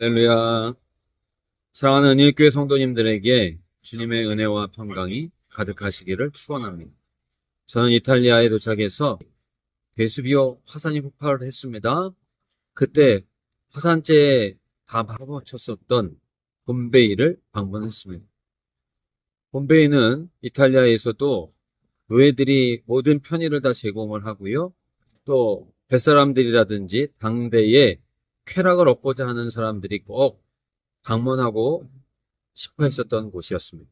할렐루야. 사랑하는 일교회 성도님들에게 주님의 은혜와 평강이 가득하시기를 축원합니다. 저는 이탈리아에 도착해서 베수비오 화산이 폭발을 했습니다. 그때 화산재에 다 파묻혔었던 봄베이를 방문했습니다. 봄베이는 이탈리아에서도 노예들이 모든 편의를 다 제공을 하고요. 또 뱃사람들이라든지 당대에 쾌락을 얻고자 하는 사람들이 꼭 방문하고 싶어 했었던 곳이었습니다.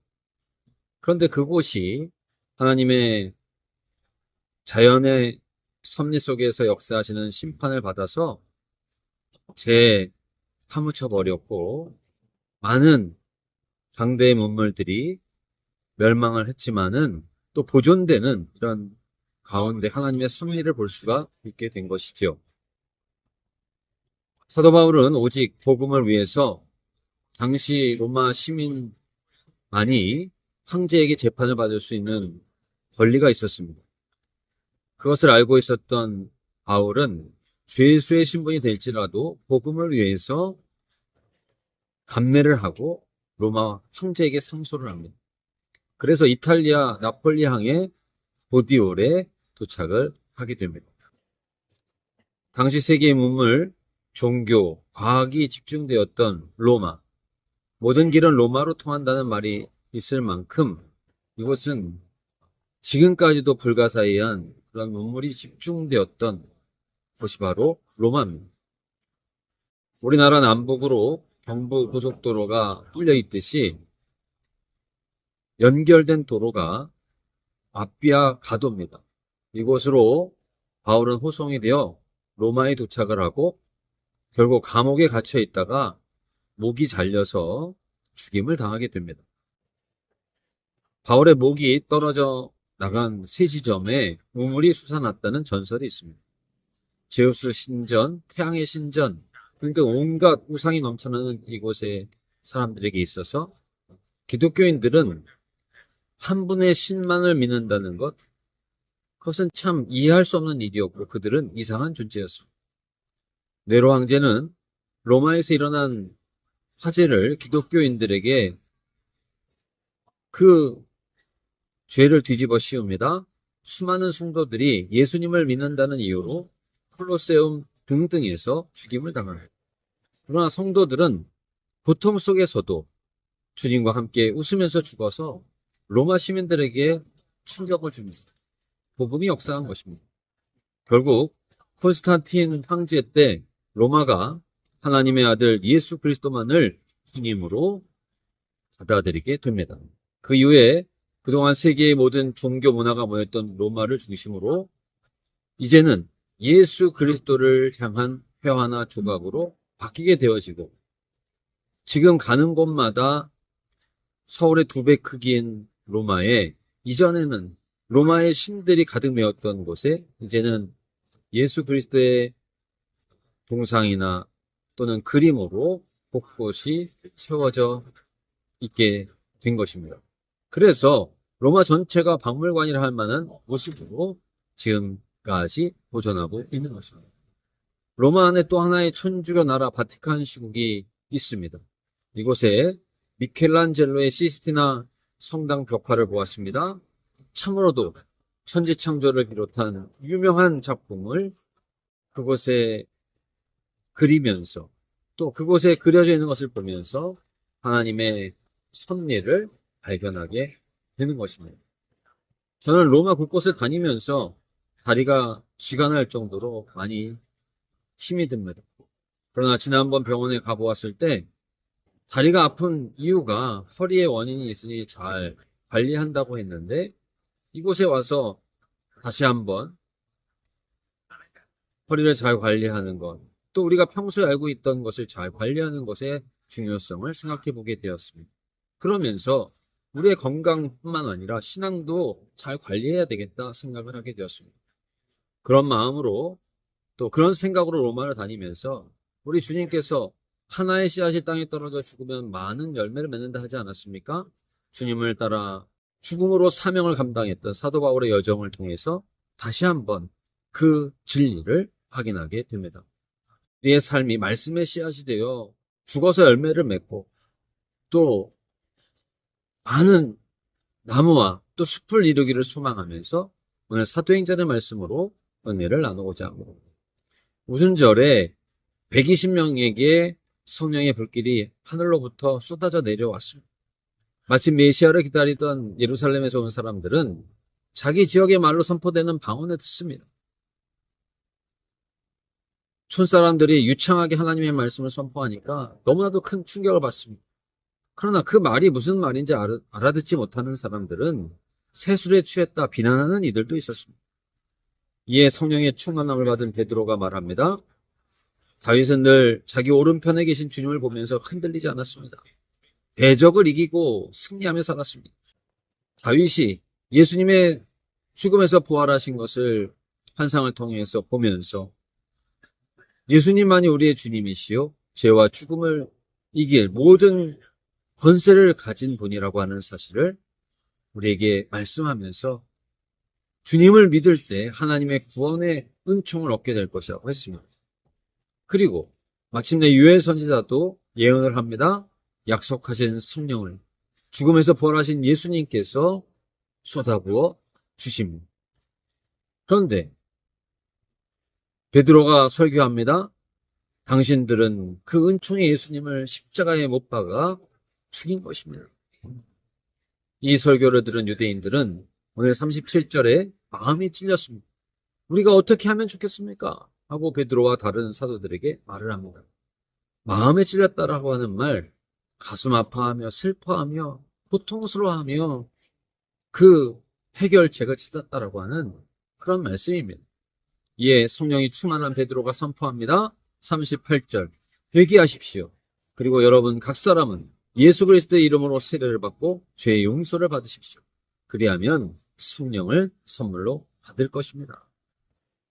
그런데 그곳이 하나님의 자연의 섭리 속에서 역사하시는 심판을 받아서 파묻혀 버렸고, 많은 당대의 문물들이 멸망을 했지만은 또 보존되는 이런 가운데 하나님의 섭리를 볼 수가 있게 된 것이죠. 사도 바울은 오직 복음을 위해서 당시 로마 시민만이 황제에게 재판을 받을 수 있는 권리가 있었습니다. 그것을 알고 있었던 바울은 죄수의 신분이 될지라도 복음을 위해서 감내를 하고 로마 황제에게 상소를 합니다. 그래서 이탈리아 나폴리 항에 보디올에 도착을 하게 됩니다. 당시 세계의 문물, 종교, 과학이 집중되었던 로마, 모든 길은 로마로 통한다는 말이 있을 만큼 이곳은 지금까지도 불가사의한 그런 문물이 집중되었던 곳이 바로 로마입니다. 우리나라 남북으로 경부 고속도로가 뚫려 있듯이 연결된 도로가 아비아 가도입니다. 이곳으로 바울은 호송이 되어 로마에 도착을 하고 결국 감옥에 갇혀 있다가 목이 잘려서 죽임을 당하게 됩니다. 바울의 목이 떨어져 나간 세 지점에 우물이 솟아났다는 전설이 있습니다. 제우스 신전, 태양의 신전, 그러니까 온갖 우상이 넘쳐나는 이곳의 사람들에게 있어서 기독교인들은 한 분의 신만을 믿는다는 것, 그것은 참 이해할 수 없는 일이었고 그들은 이상한 존재였습니다. 네로 황제는 로마에서 일어난 화재를 기독교인들에게 그 죄를 뒤집어 씌웁니다. 수많은 성도들이 예수님을 믿는다는 이유로 콜로세움 등등에서 죽임을 당합니다. 그러나 성도들은 고통 속에서도 주님과 함께 웃으면서 죽어서 로마 시민들에게 충격을 줍니다. 복음이 역사한 것입니다. 결국 콘스탄틴 황제 때 로마가 하나님의 아들 예수 그리스도만을 주님으로 받아들이게 됩니다. 그 이후에 그동안 세계의 모든 종교 문화가 모였던 로마를 중심으로 이제는 예수 그리스도를 향한 회화나 조각으로 바뀌게 되어지고, 지금 가는 곳마다 서울의 2배 크기인 로마에, 이전에는 로마의 신들이 가득 메웠던 곳에 이제는 예수 그리스도의 동상이나 또는 그림으로 곳곳이 채워져 있게 된 것입니다. 그래서 로마 전체가 박물관이라 할 만한 모습으로 지금까지 보존하고 있는 것입니다. 로마 안에 또 하나의 천주교 나라 바티칸 시국이 있습니다. 이곳에 미켈란젤로의 시스티나 성당 벽화를 보았습니다. 참으로도 천지창조를 비롯한 유명한 작품을 그곳에 그리면서 또 그곳에 그려져 있는 것을 보면서 하나님의 섭리를 발견하게 되는 것입니다. 저는 로마 곳곳을 다니면서 다리가 쥐가 날 정도로 많이 힘이 듭니다. 그러나 지난번 병원에 가보았을 때 다리가 아픈 이유가 허리에 원인이 있으니 잘 관리한다고 했는데, 이곳에 와서 다시 한번 허리를 잘 관리하는 것, 또 우리가 평소에 알고 있던 것을 잘 관리하는 것의 중요성을 생각해 보게 되었습니다. 그러면서 우리의 건강뿐만 아니라 신앙도 잘 관리해야 되겠다 생각을 하게 되었습니다. 그런 마음으로 또 그런 생각으로 로마를 다니면서 우리 주님께서 하나의 씨앗이 땅에 떨어져 죽으면 많은 열매를 맺는다 하지 않았습니까? 주님을 따라 죽음으로 사명을 감당했던 사도 바울의 여정을 통해서 다시 한번 그 진리를 확인하게 됩니다. 우리의 삶이 말씀의 씨앗이 되어 죽어서 열매를 맺고 또 많은 나무와 또 숲을 이루기를 소망하면서 오늘 사도행전의 말씀으로 은혜를 나누고자 합니다. 오순절에 120명에게 성령의 불길이 하늘로부터 쏟아져 내려왔습니다. 마치 메시아를 기다리던 예루살렘에서 온 사람들은 자기 지역의 말로 선포되는 방언을 듣습니다. 촌사람들이 유창하게 하나님의 말씀을 선포하니까 너무나도 큰 충격을 받습니다. 그러나 그 말이 무슨 말인지 알아듣지 못하는 사람들은 세술에 취했다 비난하는 이들도 있었습니다. 이에 성령의 충만함을 받은 베드로가 말합니다. 다윗은 늘 자기 오른편에 계신 주님을 보면서 흔들리지 않았습니다. 대적을 이기고 승리하며 살았습니다. 다윗이 예수님의 죽음에서 부활하신 것을 환상을 통해서 보면서 예수님만이 우리의 주님이시요 죄와 죽음을 이길 모든 권세를 가진 분이라고 하는 사실을 우리에게 말씀하면서 주님을 믿을 때 하나님의 구원의 은총을 얻게 될 것이라고 했습니다. 그리고 마침내 요엘 선지자도 예언을 합니다. 약속하신 성령을 죽음에서 부활하신 예수님께서 쏟아부어 주십니다. 그런데 베드로가 설교합니다. 당신들은 그 은총의 예수님을 십자가에 못 박아 죽인 것입니다. 이 설교를 들은 유대인들은 오늘 37절에 마음이 찔렸습니다. 우리가 어떻게 하면 좋겠습니까? 하고 베드로와 다른 사도들에게 말을 합니다. 마음에 찔렸다라고 하는 말, 가슴 아파하며 슬퍼하며 고통스러워하며 그 해결책을 찾았다라고 하는 그런 말씀입니다. 이에 성령이 충만한 베드로가 선포합니다. 38절, 회개하십시오. 그리고 여러분 각 사람은 예수 그리스도의 이름으로 세례를 받고 죄의 용서를 받으십시오. 그리하면 성령을 선물로 받을 것입니다.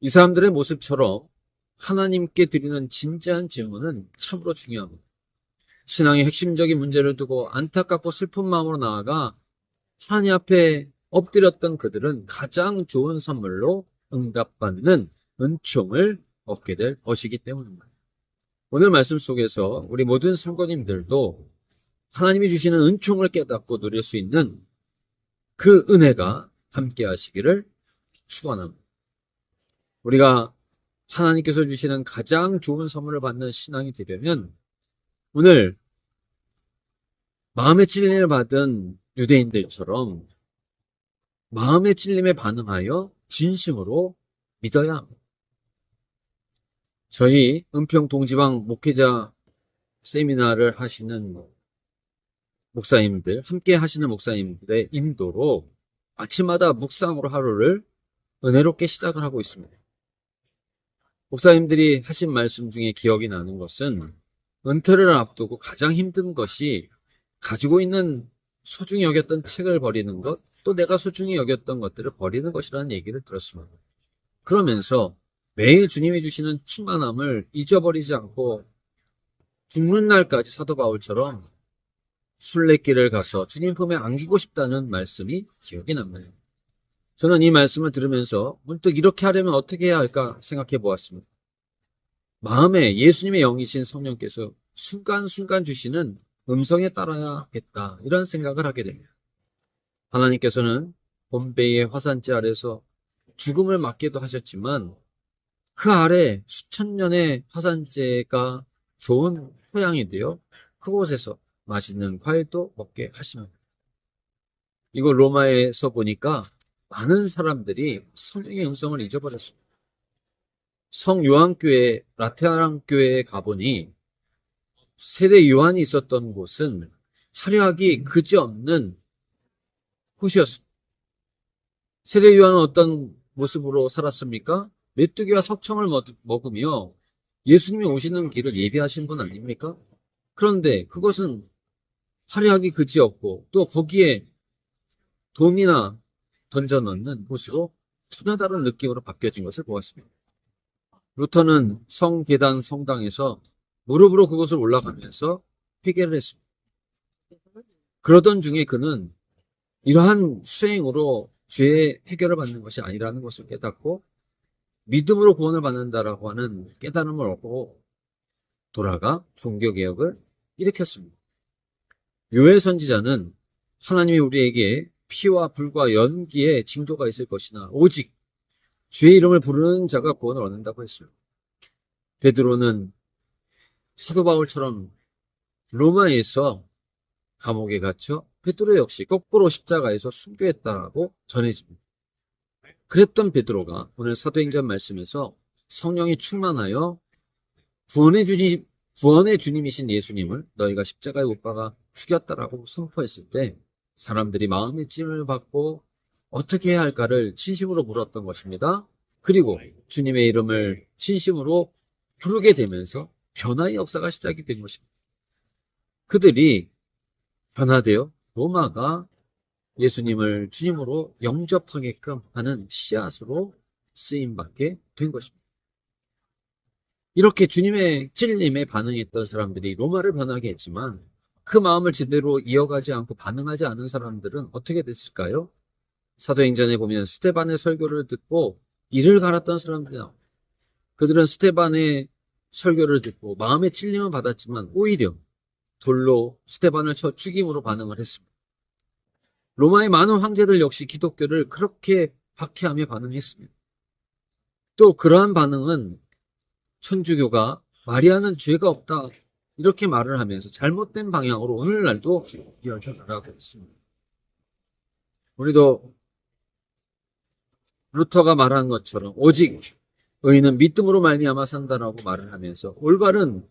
이 사람들의 모습처럼 하나님께 드리는 진지한 질문은 참으로 중요합니다. 신앙의 핵심적인 문제를 두고 안타깝고 슬픈 마음으로 나아가 하나님 앞에 엎드렸던 그들은 가장 좋은 선물로 응답받는 은총을 얻게 될 것이기 때문입니다. 오늘 말씀 속에서 우리 모든 성도님들도 하나님이 주시는 은총을 깨닫고 누릴 수 있는 그 은혜가 함께 하시기를 축원합니다. 우리가 하나님께서 주시는 가장 좋은 선물을 받는 신앙이 되려면 오늘 마음의 찔림을 받은 유대인들처럼 마음의 찔림에 반응하여 진심으로 믿어야 합니다. 저희 은평 동지방 목회자 세미나를 하시는 목사님들, 함께 하시는 목사님들의 인도로 아침마다 묵상으로 하루를 은혜롭게 시작을 하고 있습니다. 목사님들이 하신 말씀 중에 기억이 나는 것은 은퇴를 앞두고 가장 힘든 것이 가지고 있는 소중히 여겼던 책을 버리는 것, 또 내가 소중히 여겼던 것들을 버리는 것이라는 얘기를 들었습니다. 그러면서 매일 주님이 주시는 충만함을 잊어버리지 않고 죽는 날까지 사도 바울처럼 순례길을 가서 주님 품에 안기고 싶다는 말씀이 기억이 납니다. 저는 이 말씀을 들으면서 문득 이렇게 하려면 어떻게 해야 할까 생각해 보았습니다. 마음에 예수님의 영이신 성령께서 순간순간 주시는 음성에 따라야겠다, 이런 생각을 하게 됩니다. 하나님께서는 봄베이의 화산재 아래서 죽음을 맞게도 하셨지만 그 아래 수천 년의 화산재가 좋은 토양이 되어 그곳에서 맛있는 과일도 먹게 하십니다. 이거 로마에서 보니까 많은 사람들이 성령의 음성을 잊어버렸습니다. 성 요한교회, 라테랑 교회에 가보니 세례 요한이 있었던 곳은 화려하기 그지없는 곳이었습니다. 세례 요한은 어떤 모습으로 살았습니까? 메뚜기와 석청을 먹으며 예수님이 오시는 길을 예비하신 분 아닙니까? 그런데 그것은 화려하기 그지없고 또 거기에 돈이나 던져넣는 곳으로 전혀 다른 느낌으로 바뀌어진 것을 보았습니다. 루터는 성계단 성당에서 무릎으로 그곳을 올라가면서 회개를 했습니다. 그러던 중에 그는 이러한 수행으로 죄의 해결을 받는 것이 아니라는 것을 깨닫고 믿음으로 구원을 받는다라고 하는 깨달음을 얻고 돌아가 종교개혁을 일으켰습니다. 요엘 선지자는 하나님이 우리에게 피와 불과 연기의 징조가 있을 것이나 오직 주의 이름을 부르는 자가 구원을 얻는다고 했어요. 베드로는 사도 바울처럼 로마에서 감옥에 갇혀 베드로 역시 거꾸로 십자가에서 순교했다고 전해집니다. 그랬던 베드로가 오늘 사도행전 말씀에서 성령이 충만하여 구원의 주님이신 예수님을 너희가 십자가에 못 박아 죽였다라고 선포했을 때 사람들이 마음의 찜을 받고 어떻게 해야 할까를 진심으로 물었던 것입니다. 그리고 주님의 이름을 진심으로 부르게 되면서 변화의 역사가 시작이 된 것입니다. 그들이 변화되어 로마가 예수님을 주님으로 영접하게끔 하는 씨앗으로 쓰임받게 된 것입니다. 이렇게 주님의 찔림에 반응했던 사람들이 로마를 변하게 했지만 그 마음을 제대로 이어가지 않고 반응하지 않은 사람들은 어떻게 됐을까요? 사도행전에 보면 스데반의 설교를 듣고 이를 갈았던 사람들이 나옵니다. 그들은 스데반의 설교를 듣고 마음의 찔림을 받았지만 오히려 돌로 스데반을 쳐 죽임으로 반응을 했습니다. 로마의 많은 황제들 역시 기독교를 그렇게 박해하며 반응했습니다. 또 그러한 반응은 천주교가 마리아는 죄가 없다 이렇게 말을 하면서 잘못된 방향으로 오늘날도 이어져 나가고 있습니다. 우리도 루터가 말한 것처럼 오직 의인은 믿음으로 말미암아 산다라고 말을 하면서 올바른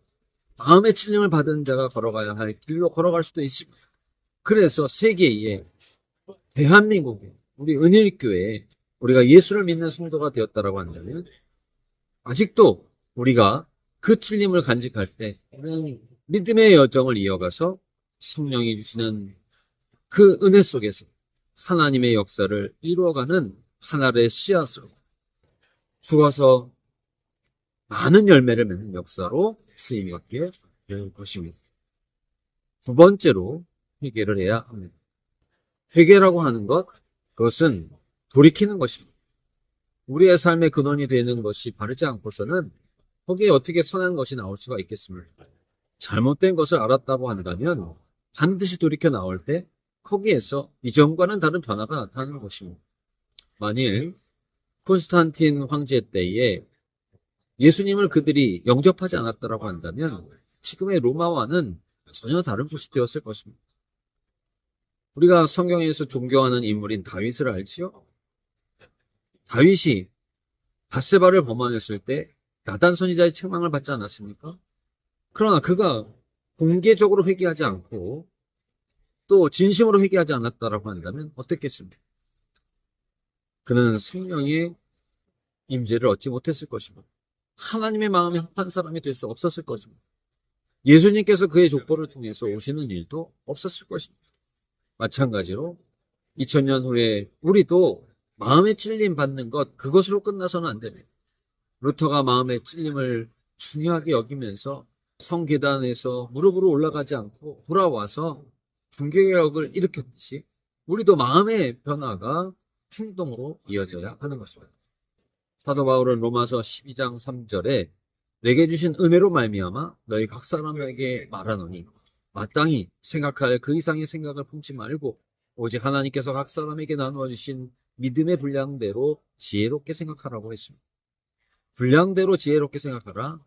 마음의 찔림을 받은 자가 걸어가야 할 길로 걸어갈 수도 있습니다. 그래서 세계에 대한민국에 우리 은일교회에 우리가 예수를 믿는 성도가 되었다라고 한다면 아직도 우리가 그 찔림을 간직할 때 믿음의 여정을 이어가서 성령이 주시는 그 은혜 속에서 하나님의 역사를 이루어가는 하나의 씨앗으로 죽어서 많은 열매를 맺는 역사로 쓰임받게 될 것입니다. 두 번째로 회개를 해야 합니다. 회개라고 하는 것, 그것은 돌이키는 것입니다. 우리의 삶의 근원이 되는 것이 바르지 않고서는 거기에 어떻게 선한 것이 나올 수가 있겠습니까? 잘못된 것을 알았다고 한다면 반드시 돌이켜 나올 때 거기에서 이전과는 다른 변화가 나타나는 것입니다. 만일 콘스탄틴 황제 때에 예수님을 그들이 영접하지 않았다고 한다면 지금의 로마와는 전혀 다른 곳이 되었을 것입니다. 우리가 성경에서 존경하는 인물인 다윗을 알지요? 다윗이 밧세바를 범하였을 때 나단 선지자의 책망을 받지 않았습니까? 그러나 그가 공개적으로 회개하지 않고 또 진심으로 회개하지 않았다라고 한다면 어떻겠습니까? 그는 성령의 임재를 얻지 못했을 것입니다. 하나님의 마음에 합한 사람이 될 수 없었을 것입니다. 예수님께서 그의 족보를 통해서 오시는 일도 없었을 것입니다. 마찬가지로 2000년 후에 우리도 마음의 찔림 받는 것, 그것으로 끝나서는 안 됩니다. 루터가 마음의 찔림을 중요하게 여기면서 성계단에서 무릎으로 올라가지 않고 돌아와서 종교개혁을 일으켰듯이 우리도 마음의 변화가 행동으로 이어져야 하는 것입니다. 사도 바울은 로마서 12장 3절에 내게 주신 은혜로 말미암아 너희 각 사람에게 말하노니 마땅히 생각할 그 이상의 생각을 품지 말고 오직 하나님께서 각 사람에게 나누어 주신 믿음의 분량대로 지혜롭게 생각하라고 했습니다. 분량대로 지혜롭게 생각하라.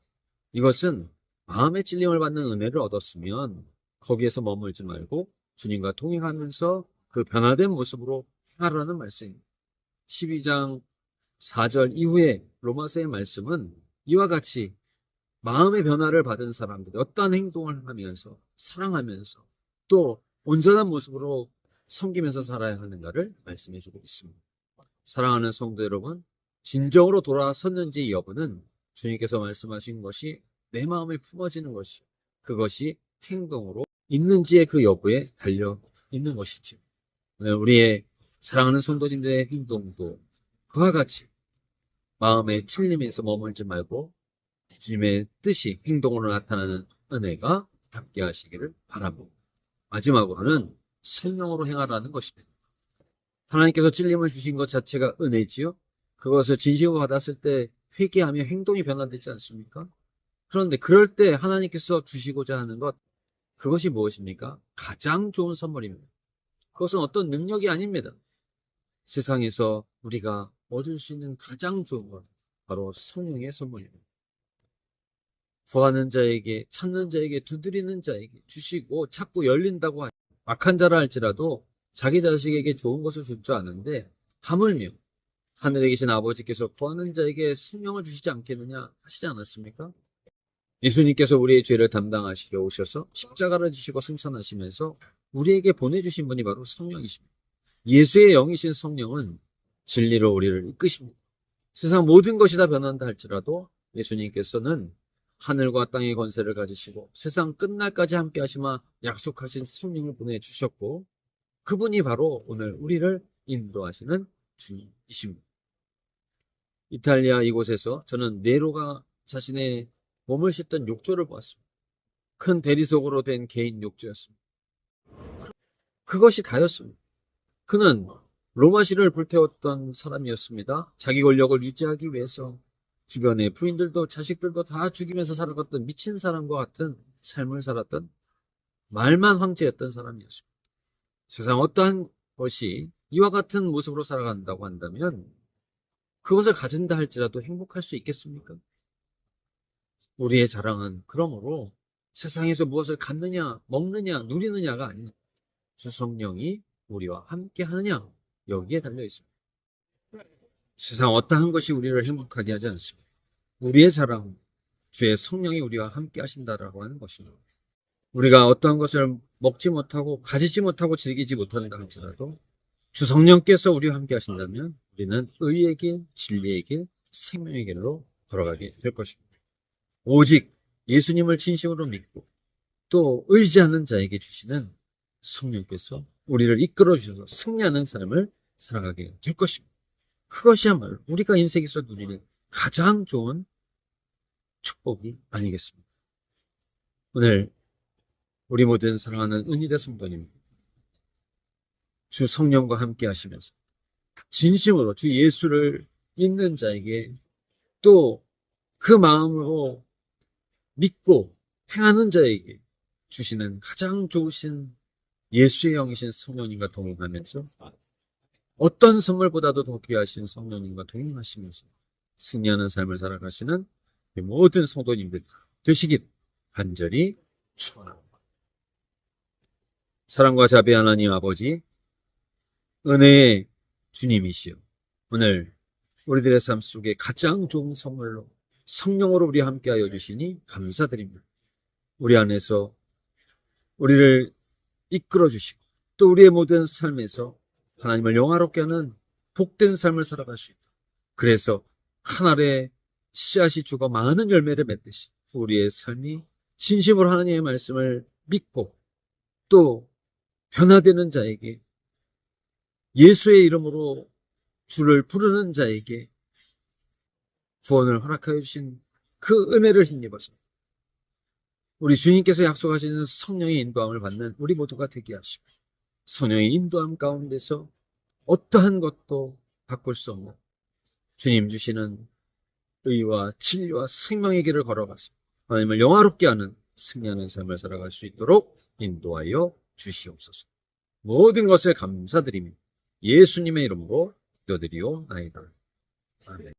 이것은 마음의 찔림을 받는 은혜를 얻었으면 거기에서 머물지 말고 주님과 동행하면서 그 변화된 모습으로 행하라는 말씀입니다. 12장 4절 이후에 로마서의 말씀은 이와 같이 마음의 변화를 받은 사람들이 어떠한 행동을 하면서 사랑하면서 또 온전한 모습으로 섬기면서 살아야 하는가를 말씀해주고 있습니다. 사랑하는 성도 여러분, 진정으로 돌아섰는지 여부는 주님께서 말씀하신 것이 내 마음에 품어지는 것이 그것이 행동으로 있는지의 그 여부에 달려 있는 것이지. 우리의 사랑하는 성도님들의 행동도 그와 같이 마음의 찔림에서 머물지 말고 주님의 뜻이 행동으로 나타나는 은혜가 함께 하시기를 바랍니다. 마지막으로는 성령으로 행하라는 것입니다. 하나님께서 찔림을 주신 것 자체가 은혜지요. 그것을 진심으로 받았을 때 회개하며 행동이 변화되지 않습니까? 그런데 그럴 때 하나님께서 주시고자 하는 것, 그것이 무엇입니까? 가장 좋은 선물입니다. 그것은 어떤 능력이 아닙니다. 세상에서 우리가 얻을 수 있는 가장 좋은 것, 바로 성령의 선물입니다. 구하는 자에게, 찾는 자에게, 두드리는 자에게 주시고 찾고 열린다고 하죠. 악한 자라 할지라도 자기 자식에게 좋은 것을 줄 줄 아는데 하물며 하늘에 계신 아버지께서 구하는 자에게 성령을 주시지 않겠느냐 하시지 않았습니까? 예수님께서 우리의 죄를 담당하시려 오셔서 십자가를 지시고 승천하시면서 우리에게 보내주신 분이 바로 성령이십니다. 예수의 영이신 성령은 진리로 우리를 이끄십니다. 세상 모든 것이 다 변한다 할지라도 예수님께서는 하늘과 땅의 권세를 가지시고 세상 끝날까지 함께 하시마 약속하신 성령을 보내주셨고, 그분이 바로 오늘 우리를 인도하시는 주님이십니다. 이탈리아 이곳에서 저는 네로가 자신의 몸을 씻던 욕조를 보았습니다. 큰 대리석으로 된 개인 욕조였습니다. 그것이 다였습니다. 그는 로마시를 불태웠던 사람이었습니다. 자기 권력을 유지하기 위해서 주변의 부인들도 자식들도 다 죽이면서 살아갔던 미친 사람과 같은 삶을 살았던 말만 황제였던 사람이었습니다. 세상 어떠한 것이 이와 같은 모습으로 살아간다고 한다면 그것을 가진다 할지라도 행복할 수 있겠습니까? 우리의 자랑은 그러므로 세상에서 무엇을 갖느냐, 먹느냐, 누리느냐가 아닙니다. 주 성령이 우리와 함께 하느냐, 여기에 달려 있습니다. 세상 어떠한 것이 우리를 행복하게 하지 않습니다. 우리의 자랑은 주의 성령이 우리와 함께 하신다라고 하는 것입니다. 우리가 어떠한 것을 먹지 못하고 가지지 못하고 즐기지 못한다 할지라도 주 성령께서 우리와 함께 하신다면 우리는 의의 길, 진리의 길, 생명의 길로 걸어가게 될 것입니다. 오직 예수님을 진심으로 믿고 또 의지하는 자에게 주시는 성령께서 우리를 이끌어 주셔서 승리하는 삶을 살아가게 될 것입니다. 그것이야말로 우리가 인생에서 누리는 가장 좋은 축복이 아니겠습니까? 오늘 우리 모든 사랑하는 은희대 성도님, 주 성령과 함께 하시면서 진심으로 주 예수를 믿는 자에게 또 그 마음으로 믿고 행하는 자에게 주시는 가장 좋으신 예수의 영이신 성령님과 동행하면서 어떤 선물보다도 더 귀하신 성령님과 동행하시면서 승리하는 삶을 살아가시는 모든 성도님들 되시길 간절히 축원합니다. 사랑과 자비 하나님 아버지, 은혜의 주님이시여, 오늘 우리들의 삶 속에 가장 좋은 선물로 성령으로 우리 함께하여 주시니 감사드립니다. 우리 안에서 우리를 이끌어 주시고 또 우리의 모든 삶에서 하나님을 영화롭게 하는 복된 삶을 살아갈 수 있다. 그래서 한 알에 씨앗이 죽어 많은 열매를 맺듯이 우리의 삶이 진심으로 하나님의 말씀을 믿고 또 변화되는 자에게, 예수의 이름으로 주를 부르는 자에게 구원을 허락하여 주신 그 은혜를 힘입어서 우리 주님께서 약속하시는 성령의 인도함을 받는 우리 모두가 되게 하시고, 성령의 인도함 가운데서 어떠한 것도 바꿀 수 없는 주님 주시는 의와 진리와 생명의 길을 걸어가서 하나님을 영화롭게 하는 승리하는 삶을 살아갈 수 있도록 인도하여 주시옵소서. 모든 것을 감사드리며 예수님의 이름으로 기도드리오나이다. 아멘.